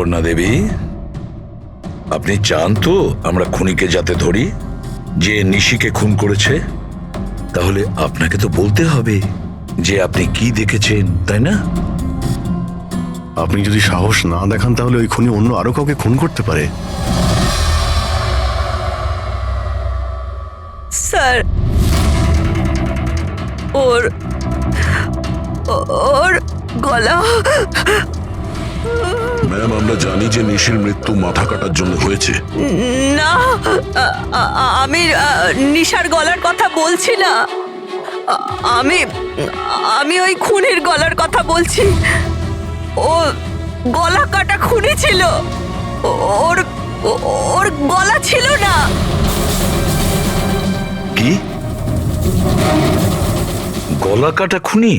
সুপর্ণা দেবী, আপনি চান তো আমরা খুনিকে যাতে ধরি, যে নিশিকে খুন করেছে? তাহলে আপনাকে তো বলতে হবে যে আপনি কি দেখেছেন, তাই না? আপনি যদি সাহস না দেখান তাহলে ওই খুনি অন্য আরো কাউকে খুন করতে পারে। স্যার, ওর ওর গলা। ম্যাম, আমরা জানি যে নিশির মৃত্যু মাথা কাটার জন্য হয়েছে। না, আমি নিশার গলার কথা বলছি না। আমি আমি ওই খুনির গলার কথা বলছি। ও গলা কাটা খুনি ছিল, ওর ওর গলা ছিল না। কি গলা কাটা খুনি?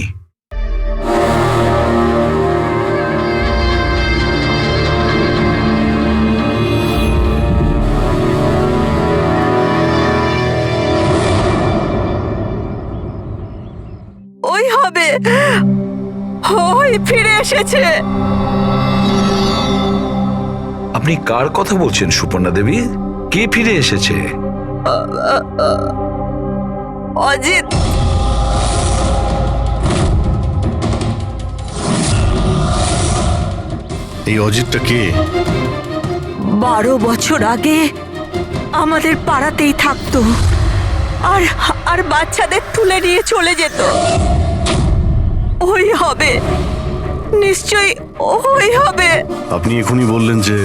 ওই হবে, ওই ফিরে এসেছে। আপনি কার কথা বলছেন সুপর্ণা দেবী? কে ফিরে এসেছে? অজিত। এই অজিতটা কে? 12 বছর আগে আমাদের পাড়াতেই থাকতো, আর আর বাচ্চাদের তুলে নিয়ে চলে যেত। ওই হবে, নিশ্চয়ই ওই হবে। আপনি এখনই বললেন যে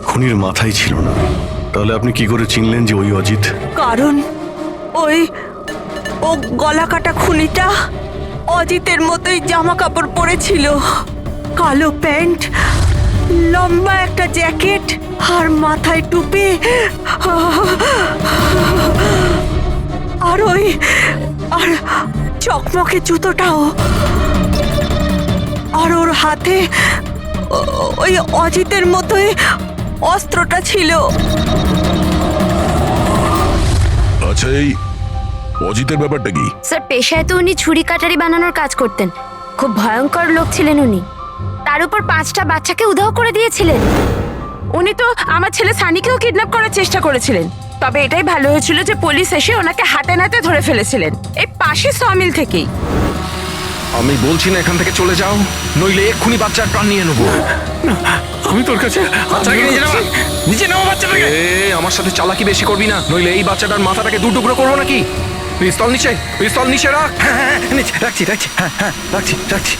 খুনির মাথাই ছিল না, তাহলে আপনি কি করে চিনলেন যে ওই অজিত? কারণ ওই ও গলা কাটা খুনিটা অজিতের মতোই জামা কাপড় পরেছিল, কালো প্যান্ট, লম্বা একটা জ্যাকেট আর মাথায় টুপি, আর ওই আর চকমকে জুতোটাও, আর ওর হাতে ওই অজিতের মতোই অস্ত্রটা ছিল। আচ্ছা, এই অজিতের ব্যাপারটা কি? স্যার, পেশায় তো উনি ছুরি কাটারি বানানোর কাজ করতেন। খুব ভয়ঙ্কর লোক ছিলেন উনি। তার উপর 5টা বাচ্চাকে উধাও করে দিয়েছিলেন। উনি তো আমার ছেলে সানিকেও কিডন্যাপ করার চেষ্টা করেছিলেন। তবে এটাই ভালো হয়েছিল যে পুলিশ এসে ওনাকে হাতে নাতে ধরে ফেলেছিলেন, এই পাশে সমিল থেকেই। আমি বলছি না এখান থেকে চলে যাও, নইলে এক্ষুনি বাচ্চার প্রাণ নিয়ে নেবো। আমি তোর কাছে বাচ্চাকে নিচে নাও বাচ্চাটাকে। আমার সাথে চালাকি বেশি করবি না, নইলে এই বাচ্চাটার মাথাটাকে দু টুকরো করবো নাকি। পিস্তল নিচে রাখ। হ্যাঁ, নিচে রাখছি। হ্যাঁ, রাখছি।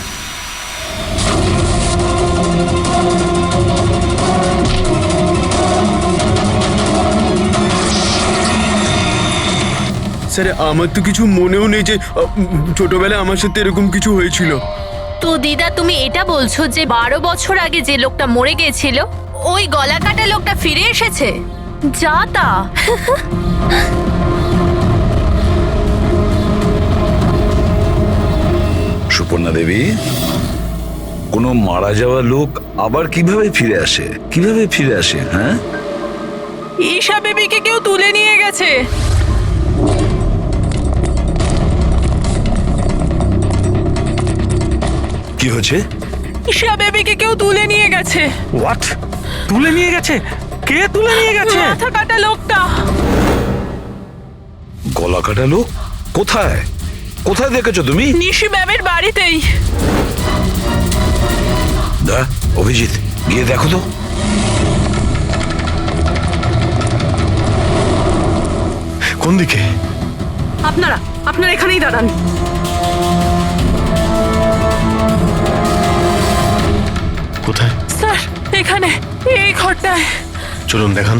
স্যার, আমার তো কিছু মনেও নেই যে ছোটবেলায় আমার সাথে এরকম কিছু হয়েছিল। তো দিদা, তুমি এটা বলছো যে 12 বছর আগে যে লোকটা মরে গিয়েছিল ওই গলা কাটা লোকটা ফিরে এসেছে? যা তা। সুপর্ণা দেবী, কোনো মারা যাওয়া লোক আবার কিভাবে ফিরে আসে? হ্যাঁ, ঈশা বেবিকে কেউ তুলে নিয়ে গেছে। কি হয়েছে? ঈশা বেবিকে কেউ তুলে নিয়ে গেছে। হোয়াট? তুলে নিয়ে গেছে? কে তুলে নিয়ে গেছে? মাথা কাটা লোকটা। গলা কাটা লোক? কোথায় দেখেছো তুমি? নিশি ম্যামের বাড়িতেই। অভিজিৎ, গিয়ে দেখো তো। কোন দিকে? আপনারা এখানেই দাঁড়ান। কোথায়? স্যার, এখানে, এই ঘরটায়। চলুন দেখান।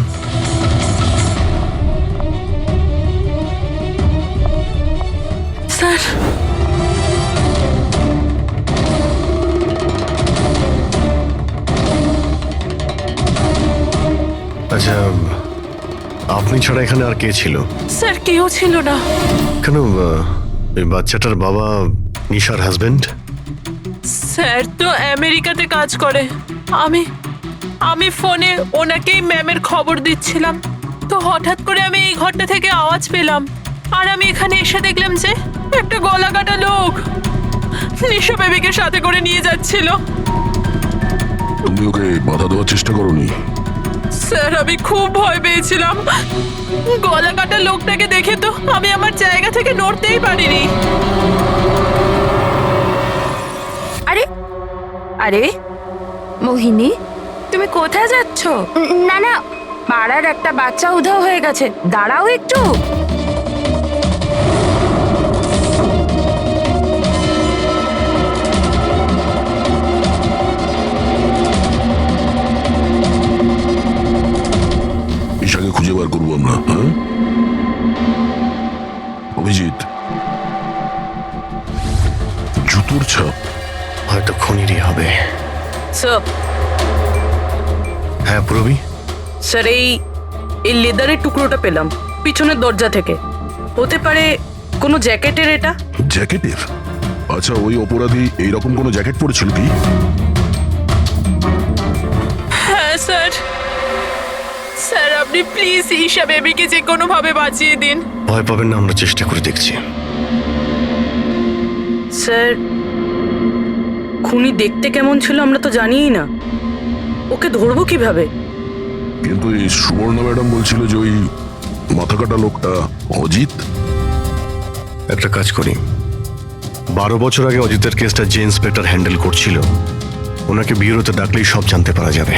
স্যার, আচ্ছা, আপনি ছাড়া এখানে আর কে ছিল? স্যার, কেউ ছিল না। কেন, এই বাচ্চাটার বাবা নিশার হাজবেন্ড? স্যার তো আমেরিকাতে কাজ করে। আমি ফোনে ওনাকেই ম্যামের খবর দিচ্ছিলাম, তো হঠাৎ করে আমি এই ঘরটা থেকে আওয়াজ পেলাম, আর আমি এখানে এসে দেখলাম যে একটা গলা কাটা লোক নিশা বেবিকে সাথে করে নিয়ে যাচ্ছিল। তুমি ওকে বাধা দেওয়ার চেষ্টা করোনি? স্যার আমি খুব ভয় পেয়েছিলাম। গলা কাটা লোকটাকে দেখে তো আমি আমার জায়গা থেকে নড়তেই পারিনি। আরে আরে মোহিনী, তুমি কোথায় যাচ্ছ? না না, পাড়ার একটা বাচ্চা উধাও হয়ে গেছে, দাঁড়াও একটু। ঈশাকে খুঁজে বার করবো আমরা, হ্যাঁ? অভিজিৎ, জুতোর ছাপ হয়তো খুনিরই হবে। স্যার, হ্যাঁ প্রবি, স্যার এই লেদারের টুকরোটা পেলাম পিছনের দরজা থেকে। হতে পারে কোনো জ্যাকেটের এটা? জ্যাকেটের? আচ্ছা, ওই অপরাধী এইরকম কোনো জ্যাকেট পরেছিল কি? হ্যাঁ স্যার। স্যার আপনি প্লিজ ঈশা বেবিকে যে কোনো ভাবে বাঁচিয়ে দিন। ভয় পাবেন না, আমরা চেষ্টা করে দেখছি। স্যার, খুনি দেখতে কেমন ছিল আমরা তো জানিই না, ওকে ধরবো কিভাবে? কিন্তু এই সুবর্ণা ম্যাডাম বলছিল যে ওই মাথা কাটা লোকটা অজিত। একটা কাজ করি, 12 বছর আগে অজিতের কেসটা যে ইন্সপেক্টর হ্যান্ডেল করছিল, ওনাকে বিউরোতে ডাকলেই সব জানতে পারা যাবে।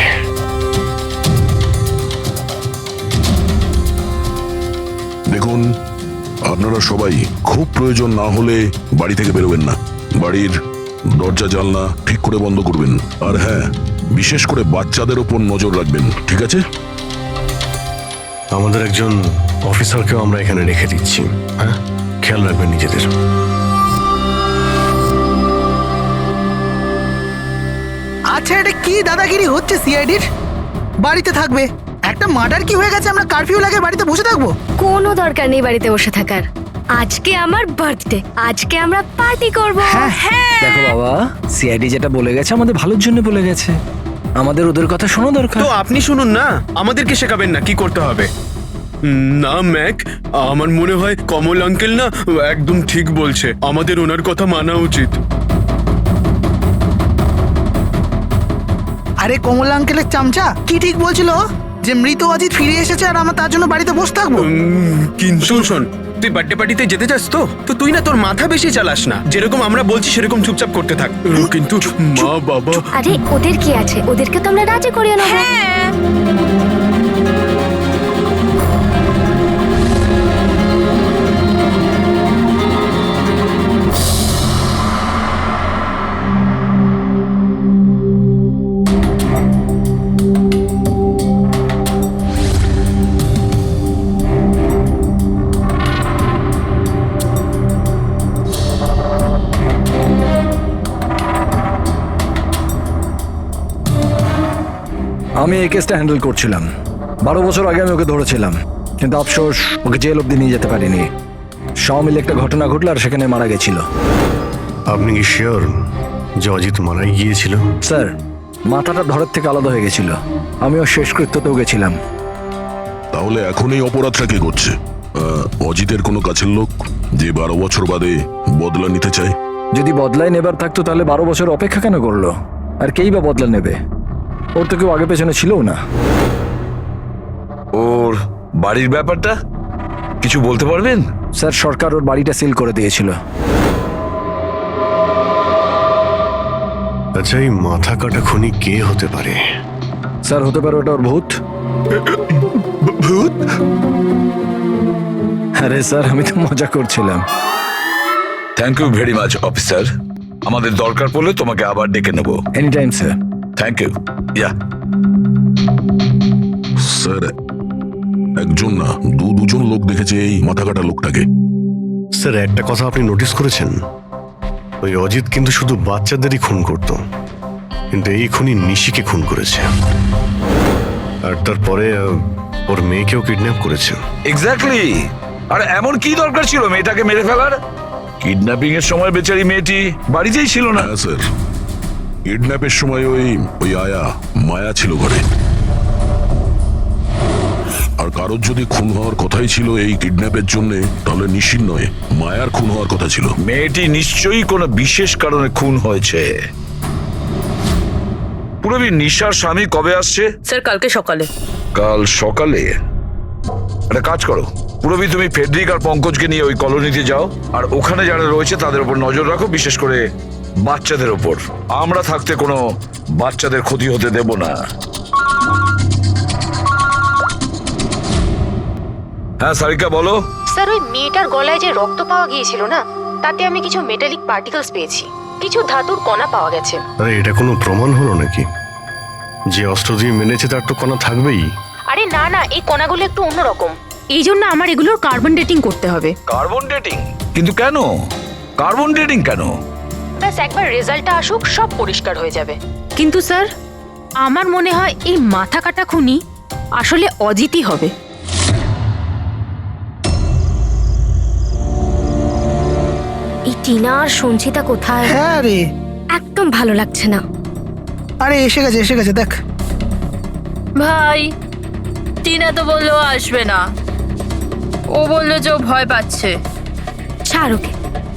দেখুন, আপনারা সবাই খুব প্রয়োজন না হলে বাড়ি থেকে বেরোবেন না। বাড়ির দরজা জানলা ঠিক করে বন্ধ করবেন। আর হ্যাঁ, বিশেষ করে বাচ্চাদের উপর নজর রাখবেন, ঠিক আছে? আমাদের একজন অফিসারকেও আমরা এখানে রেখে দিচ্ছি, হ্যাঁ? খেয়াল রাখবেন নিজেদের। আচ্ছা, এটা কি দাদাগিরি হচ্ছে সিআইডির? বাড়িতে থাকবে, একটা মার্ডার কি হয়ে গেছে, আমরা কারফিউ লাগে বাড়িতে বসে থাকবো? কোনো দরকার নেই বাড়িতে বসে থাকার। আজকে আমার বার্থডে, আজকে আমরা পার্টি করব। হ্যাঁ, দেখো বাবা, সিআইডি যেটা বলে গেছে আমাদের ভালোর জন্য বলে গেছে, আমাদের ওদের কথা শোনা দরকার। তো আপনি শুনুন না, আমাদেরকে শেখাবেন না কি করতে হবে। না ম্যাক, আমার মনে হয় কমল আঙ্কেল না একদম ঠিক বলছে, আমাদের ওনার কথা মানা উচিত। আরে কমল আঙ্কেলের চামচা কি ঠিক বলছিল যে মৃত অজিত ফিরে এসেছে আর আমরা তার জন্য বাড়িতে বসে থাকবো? কিন্তু শোন, তুই বার্থডে পার্টিতে যেতে চাস তো তুই না তোর মাথা বেশি চালাস না, যেরকম আমরা বলছি সেরকম চুপচাপ করতে থাক। কিন্তু মা বাবা, আরে ওদের কি আছে, ওদেরকে তো আমরা রাজি করিয়ে নেবো। আমি এই কেসটা হ্যান্ডেল করছিলাম। 12 বছর আগে আমি ওকে ধরেছিলাম, কিন্তু আফসোস ওকে জেল অব্দি নিয়ে যেতে পারিনি। সব মিলে একটা ঘটনা ঘটলো আর সেখানে মারা গেছিল। আপনি কি শিওর যে অজিত মারাই গিয়েছিল? স্যার, মাথাটা ধরের থেকে আলাদা হয়ে গেছিল। আমিও শেষকৃত্যতেও গেছিলাম। তাহলে এখন এই অপরাধটা কে করছে? অজিতের কোনো কাছের লোক যে 12 বছর বাদে বদলা নিতে চায়? যদি বদলাই নেবার থাকতো তাহলে 12 বছর অপেক্ষা কেন করলো? আর কেই বা বদলা নেবে? ওর তো কেউ আগে পেছনে ছিলও না। ওর বাড়ির ব্যাপারটা কিছু বলতে পারবেন? স্যার, সরকার ওর বাড়িটা সিল করে দিয়েছিল। আচ্ছা, এই মাথা কাটা খুনি কে হতে পারে? স্যার, হতে পারে ওটা ওর ভূত। ভূত? আরে স্যার, আমি তো মজা করছিলাম। Thank you very much officer, আমাদের দরকার পড়লে তোমাকে আবার ডেকে নেব। Any time sir. Thank you. Yeah sir, একজন না দুজন লোক দেখেছে এই মাথা কাটা লোকটাকে। স্যার, একটা কথা আপনি নোটিস করেছেন? ওই অজিত কিন্তু শুধু বাচ্চাদেরই খুন করত, কিন্তু এই খুনি নিশিকে খুন করেছে। আর তারপরে ওর মেয়েকেও কিডন্যাপ করেছে। এক্স্যাক্টলি। আর এমন কি দরকার ছিল মেয়েটাকে মেরে ফেলার? কিডন্যাপিং এর সময় বেচারি মেয়েটি বাড়িতেই ছিল না। হ্যাঁ স্যার, কিডন্যাপের সময় ওই আয়া মায়া ছিল ঘরে। আর কারোর যদি খুন হওয়ার কথাই ছিল এই কিডন্যাপের জন্য, তাহলে নিশির নয় মায়ার খুন হওয়ার কথা ছিল। মেয়েটি নিশ্চয়ই কোনো বিশেষ কারণে খুন হয়েছে। পুরবী, নিশার স্বামী কবে আসছে? স্যার কালকে সকালে। কাল সকালে? একটা কাজ করো পুরবী, তুমি ফেডরিক আর পঙ্কজকে নিয়ে ওই কলোনিতে যাও, আর ওখানে যারা রয়েছে তাদের উপর নজর রাখো, বিশেষ করে বাচ্চাদের উপর। আমরা থাকতে কোনো বাচ্চাদের ক্ষতি হতে দেব না। হ্যাঁ সারিকা বলো। স্যার, ওই মেয়েটার গলায় যে রক্ত পাওয়া গিয়েছিল না, তাতে আমি কিছু মেটালিক পার্টিকেলস পেয়েছি, কিছু ধাতুর কণা পাওয়া গেছে। আরে এটা কোনো প্রমাণ হলো নাকি? যে অস্ত্র দিয়ে মেনেছে তার তো কণা থাকবেই। আরে না না, এই কণাগুলো একটু অন্যরকম। এই জন্য আমার এগুলোর কার্বন ডেটিং করতে হবে। Carbon dating? কিন্তু কেন কার্বন ডেটিং কেন? ব্যাস একবার রেজাল্টটা আসুক, সব পরিষ্কার হয়ে যাবে। কিন্তু স্যার, আমার মনে হয় এই মাথা কাটা খুনি আসলে অজিতই হবে। এই টিনা আর সঞ্চিতা কোথায়? হ্যাঁ রে, একদম ভালো লাগছে না। আরে এসে গেছে দেখ। ভাই, টিনা তো বললো আসবে না, ও বললো যে ও ভয় পাচ্ছে। ছাড় ওকে।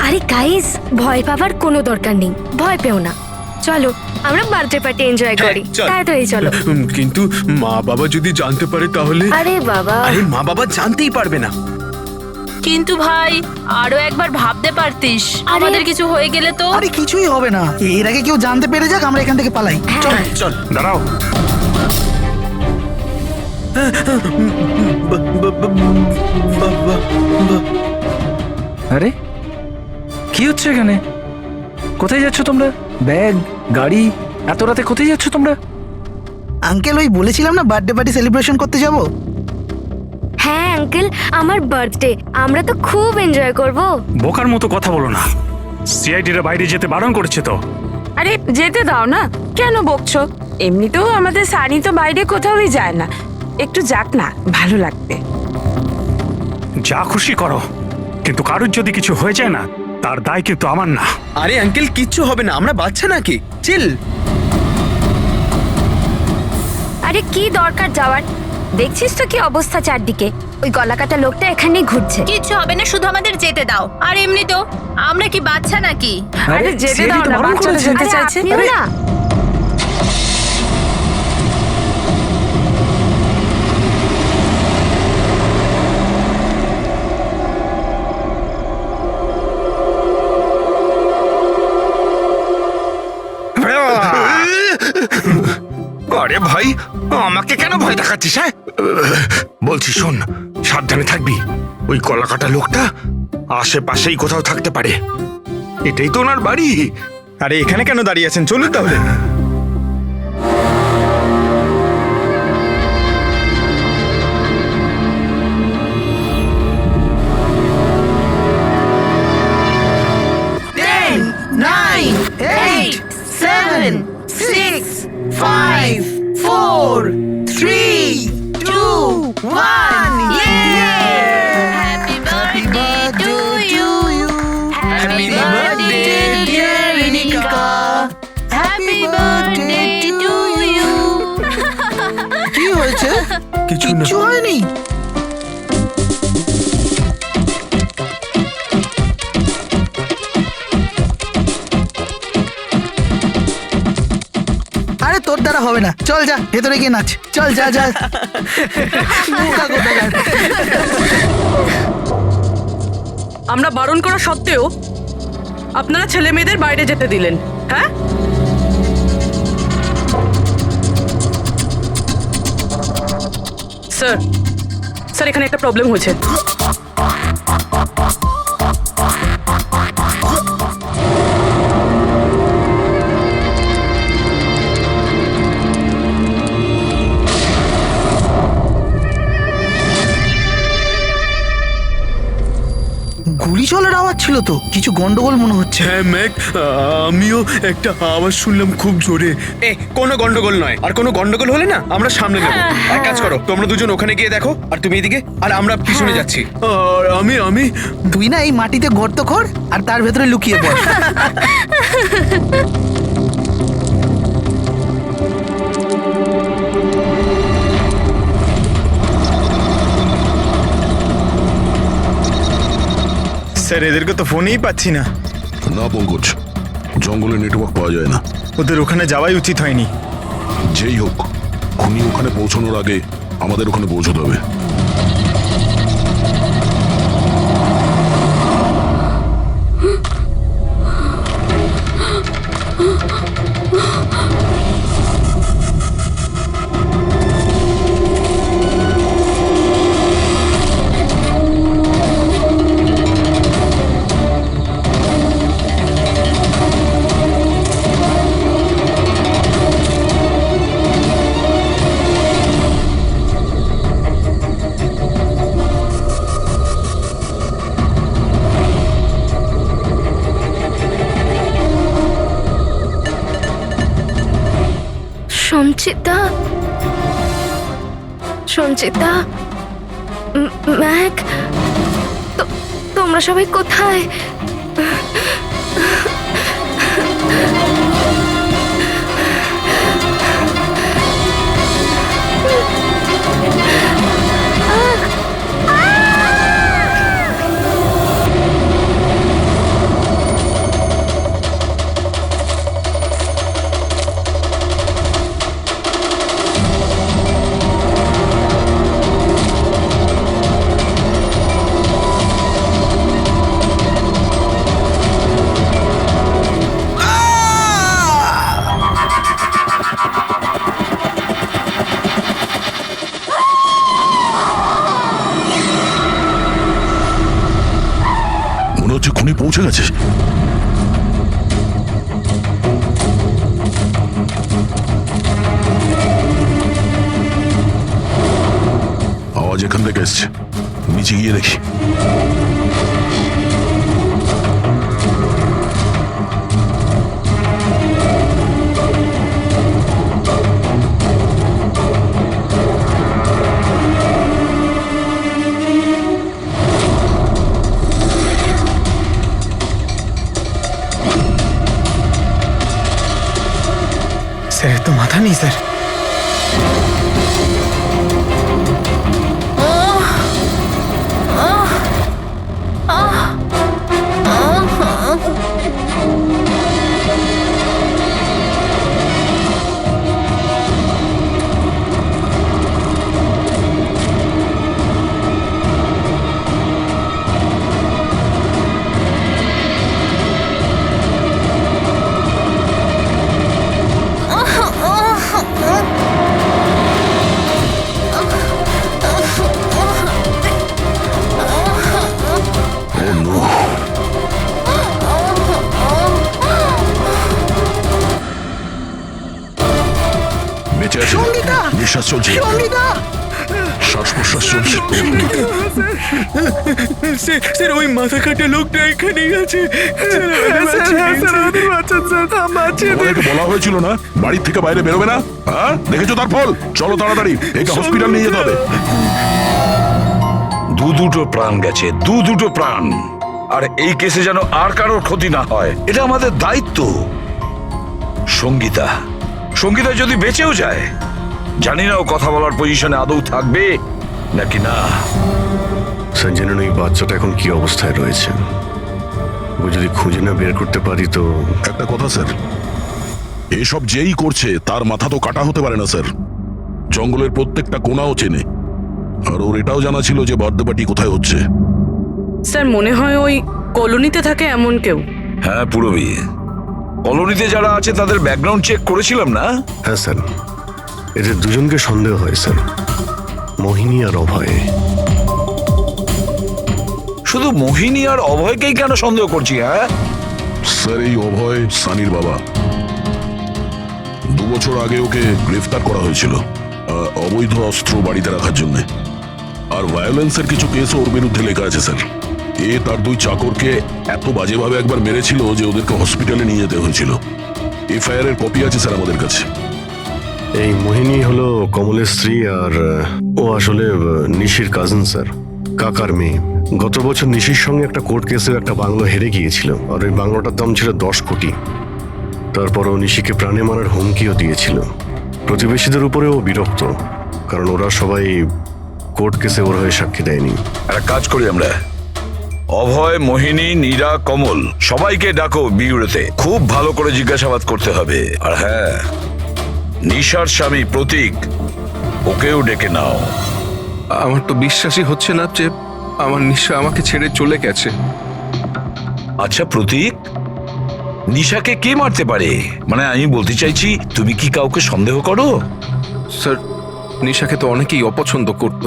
আরে গাইস, ভয় পাবার কোনো দরকার নেই, ভয় পেও না। চলো আমরা বার্থডে পার্টি এনজয় করি। চল। তাড়াতাড়ি চলো। কিন্তু মা বাবা যদি জানতে পারে তাহলে? আরে বাবা, আরে মা বাবা জানতেই পারবে না। কিন্তু ভাই, আরো একবার ভাবতে পারতিস, আমাদের কিছু হয়ে গেলে তো। আরে কিছুই হবে না, এর আগে কেউ জানতে পেরে যাক, আমরা এখান থেকে পালাই। চল চল দাঁড়াও, আরে কি হচ্ছে এখানে? কোথায় যাচ্ছ তোমরা? ব্যাগ, গাড়ি, এত রাতে কোথায় যাচ্ছ তোমরা? আঙ্কেল, ওই বলেছিলাম না বার্থডে পার্টি সেলিব্রেশন করতে যাব। হ্যাঁ আঙ্কেল, আমার বার্থডে, আমরা তো খুব এনজয় করব। বোকার মতো কথা বলো না, সিআইডিরা বাইরে যেতে বারণ করেছে তো। আরে যেতে দাও না, কেন বকছো? এমনিতেও আমাদের সানি তো বাইরে কোথাওই যায় না, একটু যাক না, ভালো লাগবে। যা খুশি করো, কিন্তু কারুর যদি কিছু হয়ে যায় না, তার দায় কিন্তু আমার না। আরে আঙ্কেল, কিচ্ছু হবে না, আমরা বাচ্চা নাকি, চিল। আরে কি দরকার যাওয়ার? দেখছিস তো কি অবস্থা চারদিকে, ওই গলাকাটা লোকটা এখানেই ঘুরছে। কিচ্ছু হবে না, শুধু আমাদের যেতে দাও। আর এমনি তো আমরা কি বাচ্চা নাকি? আরে যেতে দাও না, বাচ্চারা যেতে আরে চাইছে। আপনিও না। আরে ভাই, আমাকে কেন ভয় দেখাচ্ছিস? হ্যাঁ বলছি শোন, সাবধানে থাকবি। ওই কলাকাটা লোকটা আশেপাশেই কোথাও থাকতে পারে, এটাই তো ওনার বাড়ি। আরে এখানে কেন দাঁড়িয়ে আছেন, চলুন তাহলে। Happy birthday to you. Happy birthday dear Rinika. Happy birthday to you. কি হয়েছে? কিছু না। কিচ্ছু হয়নি। আরে তোর দ্বারা হবে না, চল যা ভেতরে গিয়ে নাচ, চল যা যা। বোকা কোথাকার। আমরা বারণ করা সত্ত্বেও আপনারা ছেলে মেয়েদের বাইরে যেতে দিলেন, হ্যাঁ? স্যার, স্যার এখানে একটা প্রবলেম হয়েছে। গুলি চলার আওয়াজ ছিল তো, কিছু গন্ডগোল মনে হচ্ছে। হ্যাঁ ম্যাক, আমিও একটা আওয়াজ শুনলাম খুব জোরে। কোনো গন্ডগোল নয়, আর কোনো গন্ডগোল হলে না আমরা সামনে নেব। এক কাজ করো, তোমরা দুজন ওখানে গিয়ে দেখো, আর তুমি এদিকে, আর আমরা পিছনে যাচ্ছি। আর আমি তুই না এই মাটিতে গর্ত কর আর তার ভেতরে লুকিয়ে পড়। স্যার, এদেরকে তো ফোনেই পাচ্ছি না। না পঙ্কজ, জঙ্গলে নেটওয়ার্ক পাওয়া যায় না। ওদের ওখানে যাওয়াই উচিত হয়নি। যেই হোক, খুনি ওখানে পৌঁছানোর আগে আমাদের ওখানে পৌঁছতে হবে। সঞ্চিতা, সঞ্চিতা, ম্যাক, তোমরা সবাই কোথায়? মনে হচ্ছে খুনি পৌঁছে গেছে। আওয়াজ এখান থেকে এসছে, নিচে গিয়ে দেখি। স্যার তো মাথা নেই স্যার। বেঁচে আছে, নিঃশ্বাস চলছে, শ্বাস প্রশ্বাস চলছে। স্যার ওই মাথা কাটা লোকটা এখানেই আছে। তোমাদেরকে বলা হয়েছিল না বাড়ির থেকে বাইরে বেরোবে না? হ্যাঁ, দেখেছো তার ফল। চলো তাড়াতাড়ি, একে হসপিটাল নিয়ে যেতে হবে। দুটো প্রাণ গেছে, দুটো প্রাণ। আর এই কেসে যেন আর কারোর ক্ষতি না হয়, এটা আমাদের দায়িত্ব। সঙ্গীতা, সঙ্গীতা যদি বেঁচেও যায়, জানি না ও কথা বলার পজিশনে আদৌ থাকবে নাকি না। স্যার, জানেন এই বাচ্চাটা এখন কি অবস্থায় রয়েছে? ও যদি খুঁজে না বের করতে পারি তো। একটা কথা স্যার, এসব যেই করছে তার মাথা তো কাটা হতে পারে না স্যার। জঙ্গলের প্রত্যেকটা কোণাও চেনে, আর ওর এটাও জানা ছিল যে বার্থডে পার্টি কোথায় হচ্ছে। স্যার, মনে হয় ওই কলোনিতে থাকে এমন কেউ। হ্যাঁ পুরবী, কলোনিতে যারা আছে তাদের ব্যাকগ্রাউন্ড চেক করেছিলাম না? হ্যাঁ স্যার, এদের দুজনকে সন্দেহ হয় স্যার, মোহিনী আর অভয়। শুধু মোহিনী আর অভয়কেই কেন সন্দেহ করছি? হ্যাঁ স্যার, এই অভয় সানির বাবা। 2 বছর আগে ওকে গ্রেফতার করা হয়েছিল অবৈধ অস্ত্র বাড়িতে রাখার জন্য। আর ভায়োলেন্সের কিছু কেস ওর বিরুদ্ধে লেখা আছে স্যার। এ তার 2 চাকরকে এত বাজেভাবে একবার মেরেছিল যে ওদেরকে হসপিটালে নিয়ে যেতে হয়েছিল। এফআইআর এর কপি আছে স্যার আমাদের কাছে। এই মোহিনী হলো কমলের স্ত্রী, আর ও আসলে নিশির কাজিন স্যার, কাকার মেয়ে। গত বছর নিশির সঙ্গে একটা কোর্ট কেসে একটা বাংলো হেরে গিয়েছিল, আর ওই বাংলোটার দাম ছিল 10 কোটি। তারপর ও নিশিকে প্রাণে মারার হুমকিও দিয়েছিল। প্রতিবেশীদের উপরে ও বিরক্ত, কারণ ওরা সবাই কোর্ট কেসে ওর হয়ে সাক্ষী দেয়নি। একটা কাজ করি আমরা, অভয়, মোহিনী, নীরা, কমল সবাইকে ডাকো বিউরোতে। খুব ভালো করে জিজ্ঞাসাবাদ করতে হবে। আর হ্যাঁ, নিশার স্বামী প্রতীক, ওকেও ডেকে নাও। আমার তো বিশ্বাসই হচ্ছে না যে আমার নিশা আমাকে ছেড়ে চলে গেছে। আচ্ছা প্রতীক, নিশাকে কে মারতে পারে? মানে আমি বলতে চাইছি, তুমি কি কাউকে সন্দেহ করো? স্যার, নিশাকে তো অনেকেই অপছন্দ করত,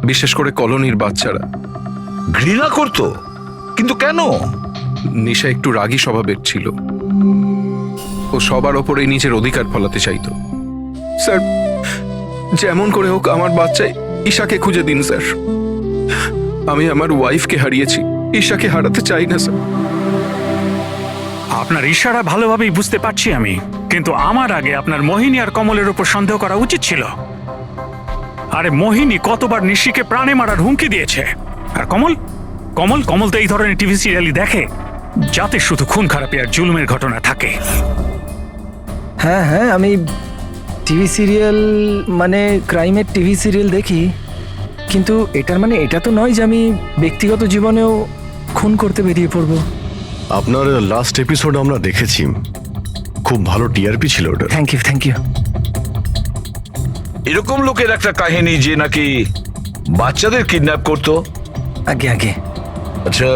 বিশেষ করে কলোনির বাচ্চারা। ঘৃণা করতো? কিন্তু কেন? নিশা একটু রাগী স্বভাবের ছিল। ও সবার ওপরে নিজের অধিকার ফলাতে চাইতো। স্যার, যেমন করে হোক আমার বাচ্চাই ঈশাকে খুঁজে দিন স্যার। আমি আমার ওয়াইফকে হারিয়েছি, ঈশাকে হারাতে চাই না স্যার। আপনার ইশারা ভালোভাবেই বুঝতে পারছি আমি, কিন্তু আমার আগে আপনার মোহিনী আর কমলের উপর সন্দেহ করা উচিত ছিল। আরে মোহিনী কতবার নিশিকে প্রাণে মারার হুমকি দিয়েছে, আর কমল কমল কমল তো এই ধরনের টিভি সিরিয়ালই দেখে, যাতে শুধু খুন খারাপি আর জুলুমের ঘটনা থাকে। হ্যাঁ হ্যাঁ, আমি টিভি সিরিয়াল মানে ক্রাইমের টিভি সিরিয়াল দেখি, কিন্তু এটার মানে এটা তো নয় যে আমি ব্যক্তিগত জীবনেও খুন করতে বেরিয়ে পড়বো। আপনার লাস্ট এপিসোড আমরা দেখেছি, খুব ভালো টিআরপি ছিল ওটা। Thank you thank you. এরকম লোকের একটা কাহিনী যে নাকি বাচ্চাদের কিডন্যাপ করতো। আগে আগে। আচ্ছা,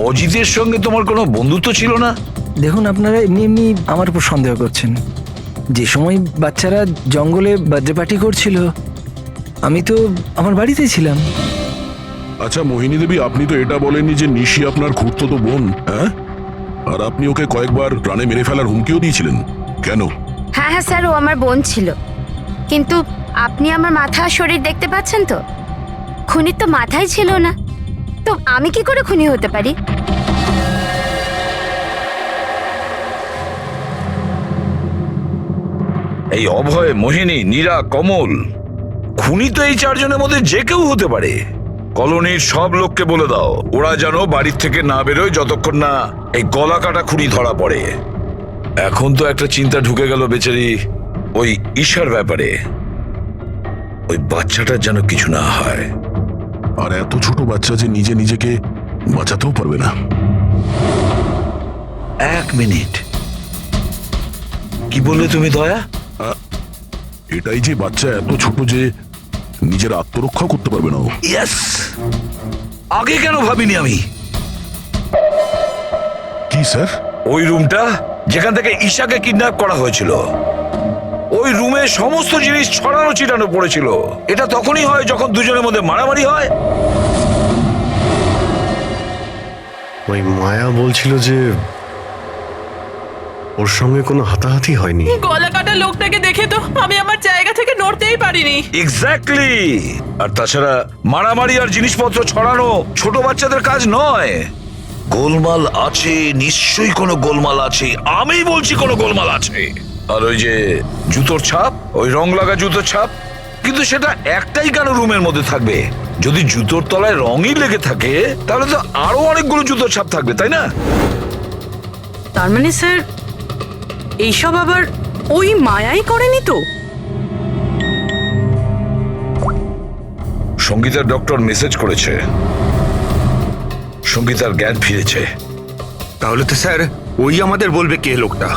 অজিতের সঙ্গে তোমার কোনো বন্ধুত্ব ছিল না? দেখুন, আপনারা এমনি এমনি আমার উপর সন্দেহ করছেন। যে সময় বাচ্চারা জঙ্গলে বার্থডে পার্টি করছিল, আমি তো আমার বাড়িতেই ছিলাম। আচ্ছা মোহিনী দেবী, আপনি তো এটা বলেননি যে নিশি আপনার খুড়তুতো বোন, হ্যাঁ? আর আপনি ওকে কয়েকবার প্রাণে মেরে ফেলার হুমকিও দিয়েছিলেন, কেন? হ্যাঁ হ্যাঁ স্যার, ও আমার বোন ছিল। কিন্তু আপনি আমার মাথা আর শরীর দেখতে পাচ্ছেন তো, খুনির তো মাথাই ছিল না, তো আমি কি করে খুনি হতে পারি? এই অভয়, মোহিনী, নীরা, কমল, খুনি তো এই চারজনের মধ্যে যে কেউ হতে পারে। কলোনির সব লোককে বলে দাও ওরা যেন বাড়ির থেকে না বেরোয় যতক্ষণ না এই গলা কাটা খুনি ধরা পড়ে। এখন তো একটা চিন্তা ঢুকে গেল বেচারি ওই ঈশার ব্যাপারে, ওই বাচ্চাটার যেন কিছু না হয়। আর এত ছোট বাচ্চা যে নিজে নিজেকে বাঁচাতেও পারবে না। এক মিনিট, কি বললে তুমি দয়া? এটাই যে বাচ্চা এত ছোট যে নিজের আত্মরক্ষা করতে পারবে না। ইয়েস, আগে কেন ভাবিনি আমি? কি স্যার? ওই রুমটা যেখান থেকে ঈশাকে কিডন্যাপ করা হয়েছিল, ওই রুমে সমস্ত জিনিস ছড়ানো ছিটানো পড়েছিল। এটা তখনই হয় যখন দুজনের মধ্যে মারামারি হয়। ওই মায়া বলছিল যে ওর সঙ্গে কোনো হাতাহাতি হয়নি। গলা কাটা লোকটাকে দেখে তো আমি আমার জায়গা থেকে নড়তেই পারিনি। এক্স্যাক্টলি। আর তাছাড়া মারামারি আর জিনিসপত্র ছড়ানো ছোট বাচ্চাদের কাজ নয়। গোলমাল আছে, নিশ্চয়ই কোনো গোলমাল আছে, আমি বলছি কোনো গোলমাল আছে। আর ওই যে জুতোর ছাপ, ওই রং লাগা জুতোর ছাপ, কিন্তু সেটা একটাই কেন রুমের মধ্যে থাকবে? যদি জুতোর তলায় রঙই লেগে থাকে তাহলে তো আরো অনেকগুলো জুতোর ছাপ থাকবে, তাই না? তার মানে স্যার এইসব আবার ওই মায়াই করেনি তো? সঙ্গীতার ডক্টর মেসেজ করেছে, সঙ্গীতার জ্ঞান ফিরেছে। তাহলে তো স্যার ওই আমাদের বলবে কে লোকটা।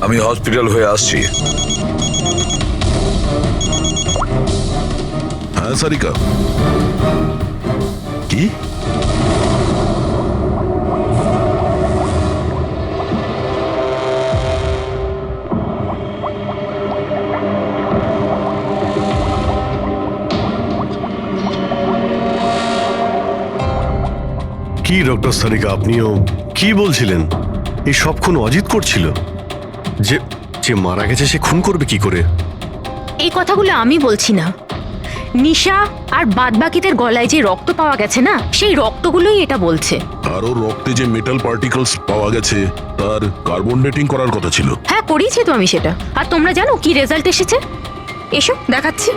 আমি হসপিটাল হয়ে আসছি। হ্যাঁ সারিকা, কি? কি ডক্টর সারিকা, আপনিও কি বলছিলেন? এই সব খুন অজিত করছিল? যে যে মারা গেছে সে খুন করবে কি করে? এই কথাগুলো আমি বলছি না, নিশা আর বাদবাকিদের গলায় যে রক্ত পাওয়া গেছে না, সেই রক্তগুলোই এটা বলছে। আরো রক্তে যে মেটাল পার্টিকেলস পাওয়া গেছে তার কার্বন ডেটিং করার কথা ছিল। হ্যাঁ, করিয়েছি তো আমি সেটা। আর তোমরা জানো কি রেজাল্ট এসেছে? এসো দেখাচ্ছি।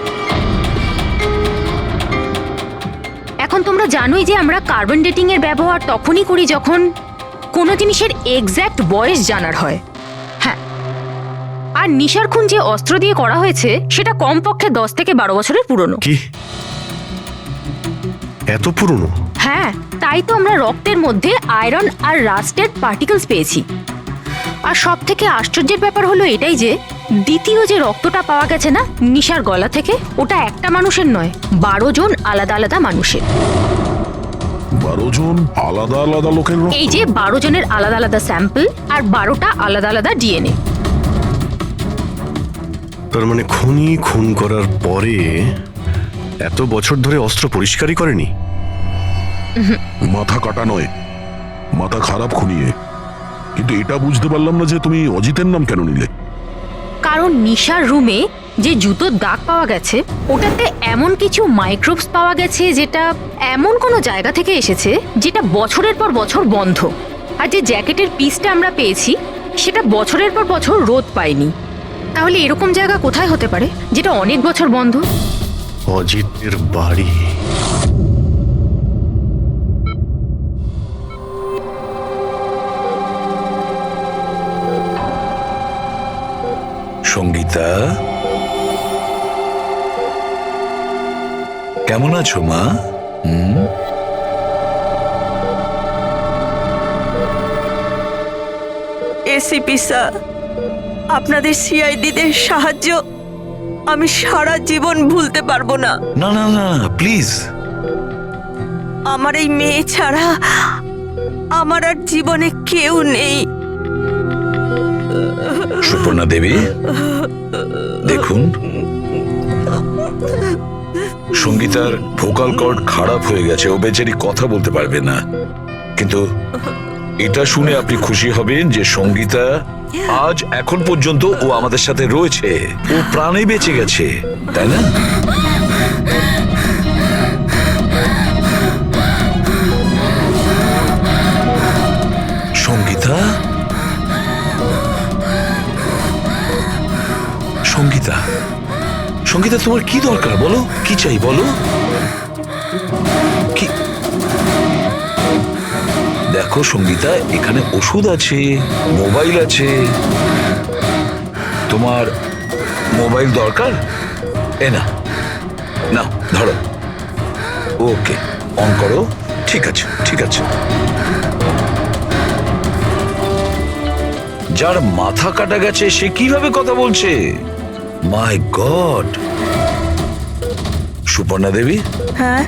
এখন তোমরা জানোই যে আমরা কার্বন ডেটিং এর ব্যবহার তখনই করি যখন কোনো জিনিসের এক্স্যাক্ট বয়স জানার হয়। হ্যাঁ, আর নিশার খুন যে অস্ত্র দিয়ে করা হয়েছে সেটা কমপক্ষে 10 থেকে 12 বছরের পুরনো। কি এত পুরনো? হ্যাঁ, তাই তো আমরা রক্তের মধ্যে আয়রন আর রাস্টেড পার্টিকেলস পেয়েছি। আর সব থেকে আশ্চর্যের ব্যাপার হলো এটাই যে দ্বিতীয় যে রক্তটা পাওয়া গেছে না নিশার গলা থেকে, ওটা একটা মানুষের নয়, 12 জন আলাদা আলাদা মানুষের। 12 জন আলাদা আলাদা লোকের রক্ত? এই যে 12 জনের আলাদা আলাদা স্যাম্পল আর 12টা আলাদা আলাদা ডিএনএ। তার মানে খুনি খুন করার পরে এত বছর ধরে অস্ত্র পরিষ্কারই করেনি? মাথা কাটা নয়, মাথা খারাপ খুনিয়ে। কিন্তু এটা বুঝতে পারলাম না যে তুমি অজিতের নাম কেন নিলে। কারণ নিশার রুমে যে জুতোর দাগ পাওয়া গেছে ওটাতে এমন কিছু মাইক্রোবস পাওয়া গেছে যেটা এমন কোনো জায়গা থেকে এসেছে যেটা বছরের পর বছর বন্ধ। আর যে জ্যাকেটের পিসটা আমরা পেয়েছি সেটা বছরের পর বছর রোদ পায়নি। তাহলে এরকম জায়গা কোথায় হতে পারে যেটা অনেক বছর বন্ধ? অজিতের বাড়ি। সঙ্গীতা, কেমন আছো মা? এসিপি স্যার, আপনাদের সিআইডিদের সাহায্য আমি সারা জীবন ভুলতে পারবো না। না না না, প্লিজ। আমার এই মেয়ে ছাড়া আমার আর জীবনে কেউ নেই। সুপর্ণা দেবী, দেখুন, সঙ্গীতার ভোকাল কর্ড খারাপ হয়ে গেছে, ও বেচারি কথা বলতে পারবে না। কিন্তু এটা শুনে আপনি খুশি হবেন যে সঙ্গীতা আজ এখন পর্যন্ত ও আমাদের সাথে রয়েছে, ও প্রাণে বেঁচে গেছে, তাই না? সঙ্গীতা, সঙ্গীতা, সঙ্গীতা, তোমার কি দরকার বলো? কি চাই বলো? কি? দেখো সঙ্গীতা, এখানে ওষুধ আছে, মোবাইল আছে। তোমার মোবাইল দরকার? এ না, নাও ধরো। ওকে, অন করো। ঠিক আছে, ঠিক আছে। যার মাথা কাটা গেছে সে কিভাবে কথা বলছে? মাই গড। সুপর্ণা দেবী, হ্যাঁ,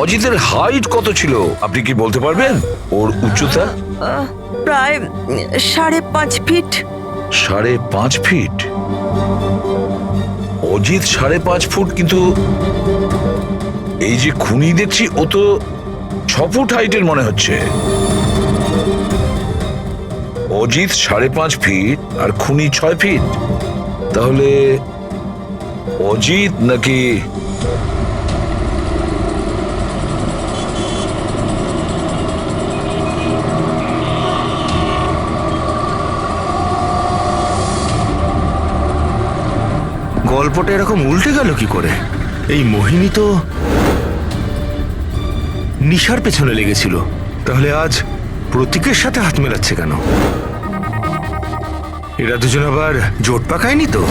অজিতের হাইট কত ছিল আপনি কি বলতে পারবেন? ওর উচ্চতা? প্রায় 5.5 ফিট। 5.5 ফিট? অজিত 5.5 ফুট, কিন্তু এই যে খুনি দেখছি ও তো 6 ফুট হাইটের মনে হচ্ছে। অজিত 5.5 ফিট আর খুনি 6 ফিট। তাহলে অজিত নাকি গল্পটা এরকম উল্টে গেল কি করে? এই মোহিনী তো নিশার পেছনে লেগেছিল, তাহলে আজ প্রতীকের সাথে হাত মেলাচ্ছে কেন? এরা দুজন আবার জোট পাকায়নি তো?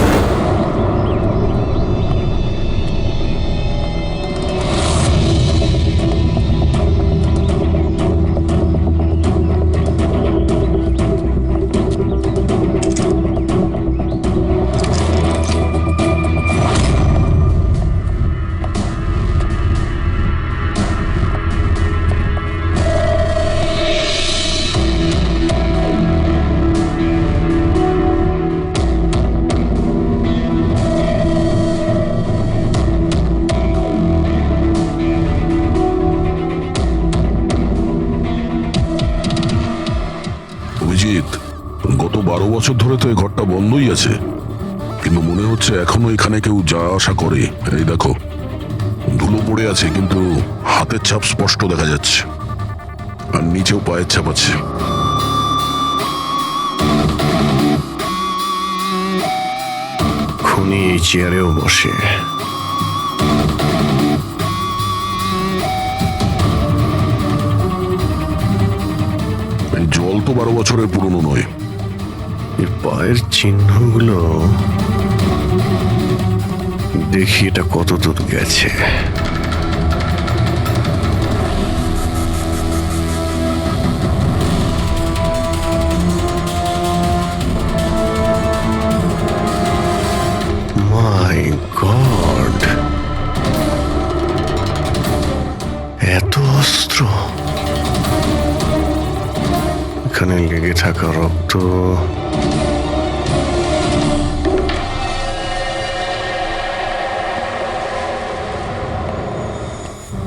গত 12 বছর ধরে তো এই ঘরটা বন্ধই আছে, কিন্তু মনে হচ্ছে এখনো এখানে কেউ যাওয়া আসা করে। এই দেখো, ধুলো পড়ে আছে কিন্তু হাতের ছাপ স্পষ্ট দেখা যাচ্ছে, আর নিচেও পায়ের ছাপ আছে। খুনি এই চেয়ারেও বসে। এই জল তো 12 বছরের পুরনো নয়। এই পায়ের চিহ্নগুলো দেখি এটা কত দূর গেছে। গড, এত অস্ত্র, এখানে লেগে থাকা রক্ত,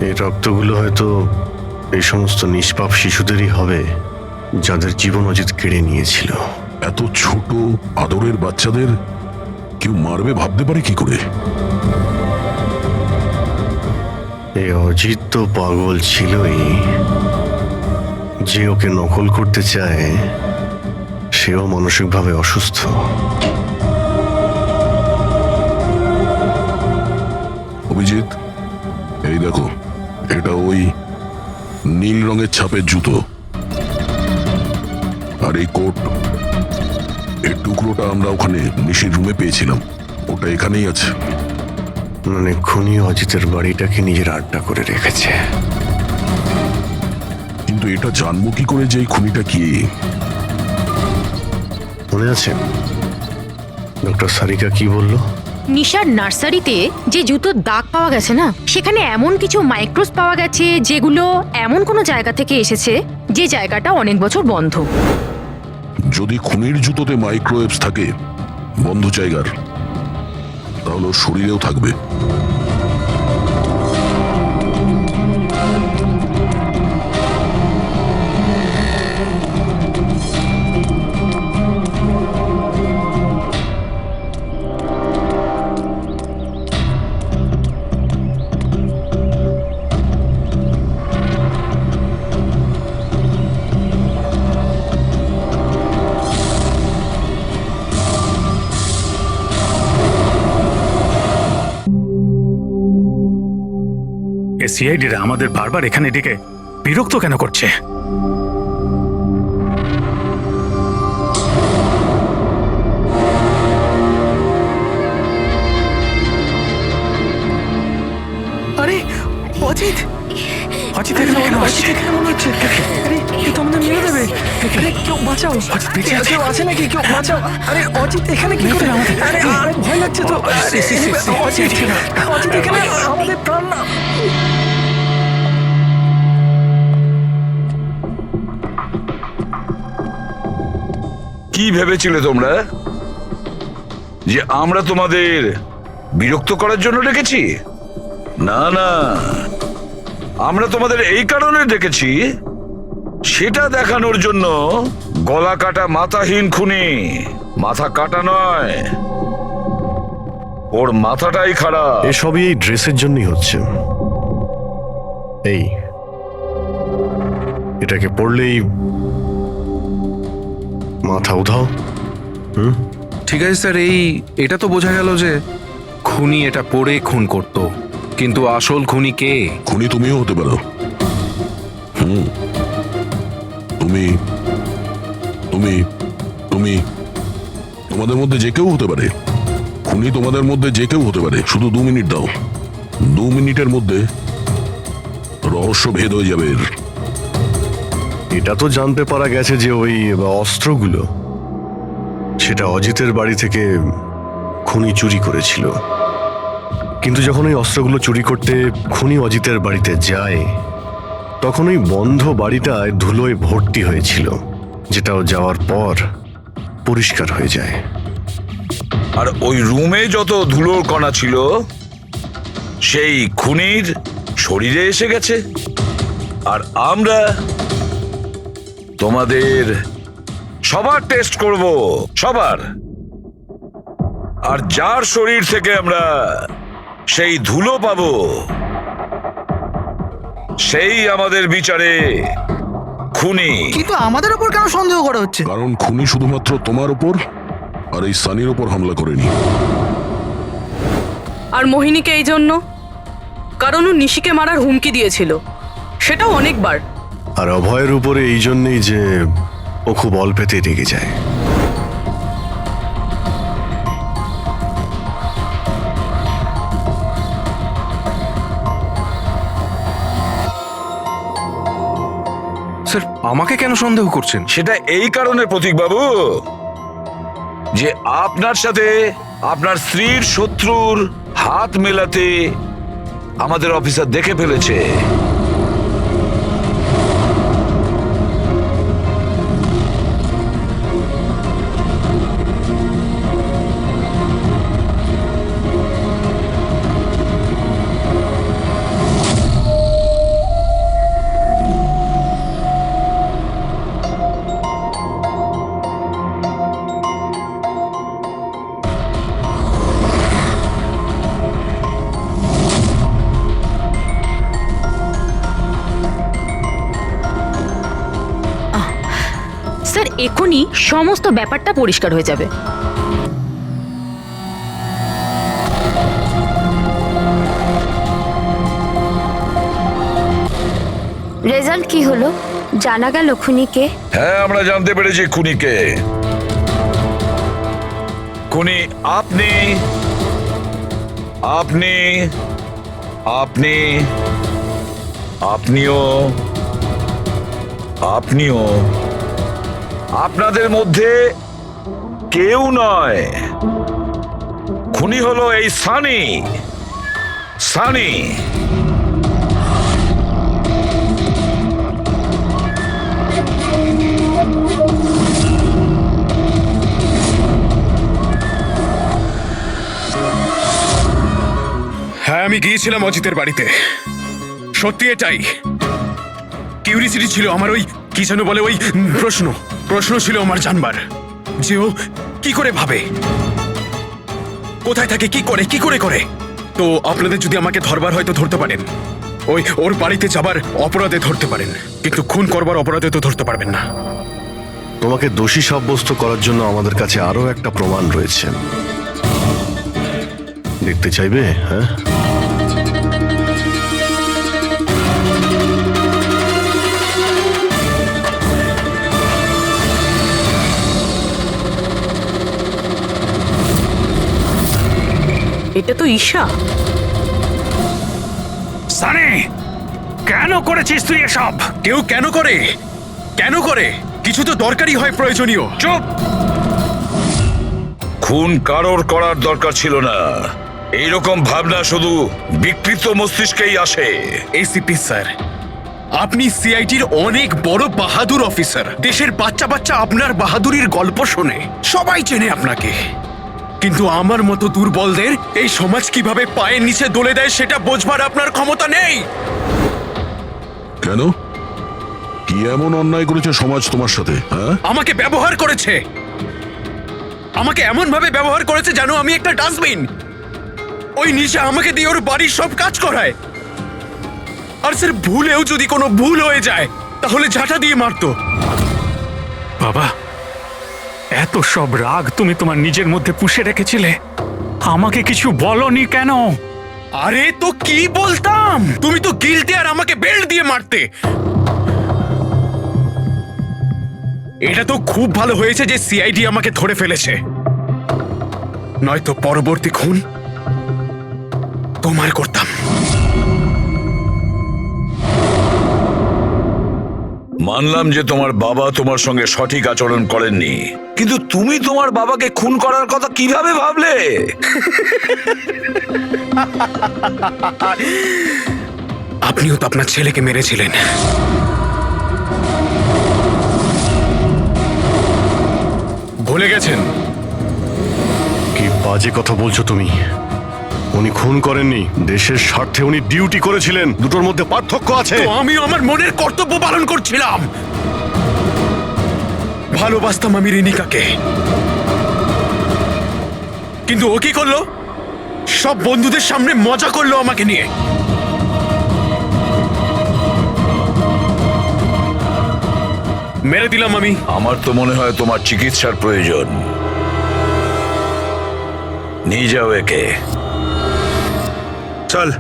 এই রক্তগুলো হয়তো এই সমস্ত নিষ্পাপ শিশুদেরই হবে যাদের জীবন অজিত কেড়ে নিয়েছিল। এত ছোট আদরের বাচ্চাদের কেউ মারবে ভাবতে পারে কি করে? এই অজিত তো পাগল ছিলই, যে ওকে নকল করতে চায় সেও মানসিকভাবে অসুস্থ। অভিজিৎ, এই দেখো, এটা ওই নীল রঙের ছাপের জুতো, আর এই কোট, এই টুকরোটা আমরা ওখানে নিশির রুমে পেয়েছিলাম, ওটা এখানেই আছে। মানে খুনি অজিতের বাড়িটাকে নিজের আড্ডা করে রেখেছে। কিন্তু এটা জানবো কি করে যে এই খুনিটা কি? মনে আছে ডক্টর সারিকা কি বলল? নিশার নার্সারিতে যে জুতোর দাগ পাওয়া গেছে না, সেখানে এমন কিছু মাইক্রোস পাওয়া গেছে যেগুলো এমন কোনো জায়গা থেকে এসেছে যে জায়গাটা অনেক বছর বন্ধ। যদি খুনির জুতোতে মাইক্রোওয়েভস থাকে বন্ধ জায়গার, তাহলে ওর শরীরেও থাকবে। সিআইডিরা আমাদের বারবার এখানে ডেকে বিরক্ত কেন করছে? আরে অজিত, অজিত এখানে কেন আসছে? এখানে মনে হচ্ছে আরে এ তো আমাদের মেরে দেবে। আরে কেউ বাঁচাও, কেউ আছে নাকি? কেউ বাঁচাও। আরে অজিত এখানে কি করে? আরে আরে ভয় লাগছে তো। অজিত এখানে আমাদের প্রাণ না। কি ভেবেছিলে তোমরা যে আমরা তোমাদের বিরক্ত করার জন্য ডেকেছি? না না, আমরা তোমাদের এই কারণে ডেকেছি, সেটা দেখানোর জন্য গলা কাটা মাথাহীন খুনি, মাথা কাটা নয়, ওর মাথাটাই খারাপ। এসবই এই ড্রেসের জন্যই হচ্ছে। এই এটাকে পড়লেই মাথা উধাও। ঠিক আছে স্যার, এটা তো বোঝা গেল যে খুনি এটা পরে খুন করত, কিন্তু আসল খুনি কে? খুনি তুমিও হতে পারো। তুমি তুমি তুমি তোমাদের মধ্যে যে কেউ হতে পারে। খুনি তোমাদের মধ্যে যে কেউ হতে পারে। শুধু 2 মিনিট দাও, 2 মিনিটের মধ্যে রহস্য ভেদ হয়ে যাবে। এটা তো জানতে পারা গেছে যে ওই অস্ত্রগুলো সেটা অজিতের বাড়ি থেকে খুনি চুরি করেছিল। কিন্তু যখন ওই অস্ত্রগুলো চুরি করতে খুনি অজিতের বাড়িতে যায়, তখন ওই বন্ধ বাড়িটায় ধুলোয় ভর্তি হয়েছিল, যেটাও যাওয়ার পর পরিষ্কার হয়ে যায়। আর ওই রুমে যত ধুলোর কণা ছিল সেই খুনির শরীরে এসে গেছে। আর আমরা তোমাদের সবার টেস্ট করব, সবার। আর যার শরীর থেকে আমরা সেই ধুলো পাবো, সেই আমাদের বিচারে খুনি। কিন্তু আমাদের উপর কেন সন্দেহ করা হচ্ছে? কারণ খুনি শুধুমাত্র তোমার উপর আর এই সানির উপর হামলা করেনি। আর মোহিনীকে এই জন্য, কারণ ও নিশিকে মারার হুমকি দিয়েছিল, সেটাও অনেকবার। আর অভয়ের উপরে এই জন্যই যে ও খুব অল্পেতেই রেগে যায়। স্যার, আমাকে কেন সন্দেহ করছেন? সেটা এই কারণে প্রতীক বাবু যে আপনার সাথে আপনার স্ত্রীর শত্রুর হাত মেলাতে আমাদের অফিসার দেখে ফেলেছে। স্যার এখনই সমস্ত ব্যাপারটা পরিষ্কার হয়ে যাবে। রেজাল্ট কি হলো? জানা গেল খুনিকে? হ্যাঁ, আমরা জানতে পেরেছি খুনিকে। খুনি আপনি আপনি আপনি আপনিও আপনিও আপনাদের মধ্যে কেউ নয়। খুনি হলো এই সানি। সানি হ্যাঁ, আমি গিয়েছিলাম অজিতের বাড়িতে। সত্যি এটাই। কিউরিসিটি ছিল আমার, ওই কি যেন বলে, ওই প্রশ্ন ছিল আমার জানবার যে ও কি করে ভাবে, কোথায় থাকে, কি করে। তো আপনাদের যদি আমাকে ধরবার হয় তো ধরতে পারেন, ওর বাড়িতে যাবার অপরাধে ধরতে পারেন, কিন্তু খুন করবার অপরাধে তো ধরতে পারবেন না। তোমাকে দোষী সাব্যস্ত করার জন্য আমাদের কাছে আরো একটা প্রমাণ রয়েছে। দেখতে চাইবে? হ্যাঁ, এটা তো ঈশা। সানি, কেন করেছিস তুই এসব? কেউ কেন করে? কিছু তো দরকারি হয়, প্রয়োজনীয়। চুপ! খুন কারোর করার দরকার ছিল না। এইরকম ভাবনা শুধু বিকৃত মস্তিষ্কেই আসে। এসিপি স্যার, আপনি সিআইটির অনেক বড় বাহাদুর অফিসার। দেশের বাচ্চা আপনার বাহাদুরির গল্প শোনে, সবাই চেনে আপনাকে। কিন্তু আমার মতো দুর্বলদের এই সমাজ কিভাবে পায়ের নিচে দলে দেয় সেটা বোঝবার আপনার ক্ষমতা নেই। কেন? কি এমন অন্যায় করেছে সমাজ তোমার সাথে? হ্যাঁ, আমাকে ব্যবহার করেছে, আমাকে এমন ভাবে ব্যবহার করেছে যেন আমি একটা ডাস্টবিন। ওই নিশা আমাকে দিয়ে ওর বাড়ির সব কাজ করায়। আর স্যার, ভুলেও যদি কোনো ভুল হয়ে যায় তাহলে ঝাঁটা দিয়ে মারতো। বাবা, এত সব রাগ তুমি তোমার নিজের মধ্যে পুষে রেখেছিলে, আমাকে কিছু বলনি কেন? আরে তো কি বলতাম, তুমি তো গিলতে আর আমাকে বেল্ট দিয়ে মারতে। এটা তো খুব ভালো হয়েছে যে সিআইডি আমাকে ধরে ফেলেছে, নয়তো পরবর্তী খুন তোমার করতাম। মানলাম যে তোমার বাবা তোমার সঙ্গে সঠিক আচরণ করেননি, কিন্তু তুমি তোমার বাবাকে খুন করার কথা কিভাবে ভাবলে? আপনিও তো আপনার ছেলেকে মেরেছিলেন। ভুলে গেছেন? কি বাজে কথা বলছো তুমি? উনি খুন করেননি, দেশের স্বার্থে উনি ডিউটি করেছিলেন। দুটোর মধ্যে পার্থক্য আছে। তো আমিও আমার মনের কর্তব্য পালন করছিলাম। ভালোবাসতাম আমি রিনিকাকে, কিন্তু ও কি করলো? সব বন্ধুদের সামনে মজা করলো আমাকে নিয়ে। মেরে দিলাম আমি। আমার তো মনে হয় তোমার চিকিৎসার প্রয়োজন। নিয়ে যাও একে। চল।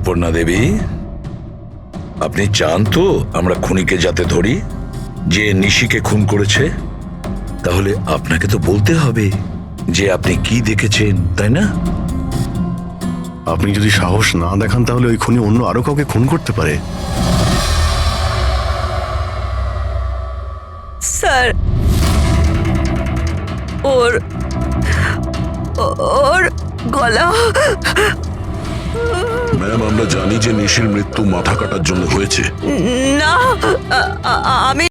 অপর্ণা দেবী, আপনি চান তো আমরা খুনিকে যাতে ধরি, যে নিশিকে খুন করেছে? তাহলে আপনাকে তো বলতে হবে যে আপনি কি দেখেছেন, তাই না? আপনি যদি সাহস না দেখান তাহলে ওই খুনি অন্য আরো কাউকে খুন করতে পারে। স্যার, ওর গলা। ম্যাম, আমরা জানি যে নিশির মৃত্যু মাথা কাটার জন্য হয়েছে। না, আমি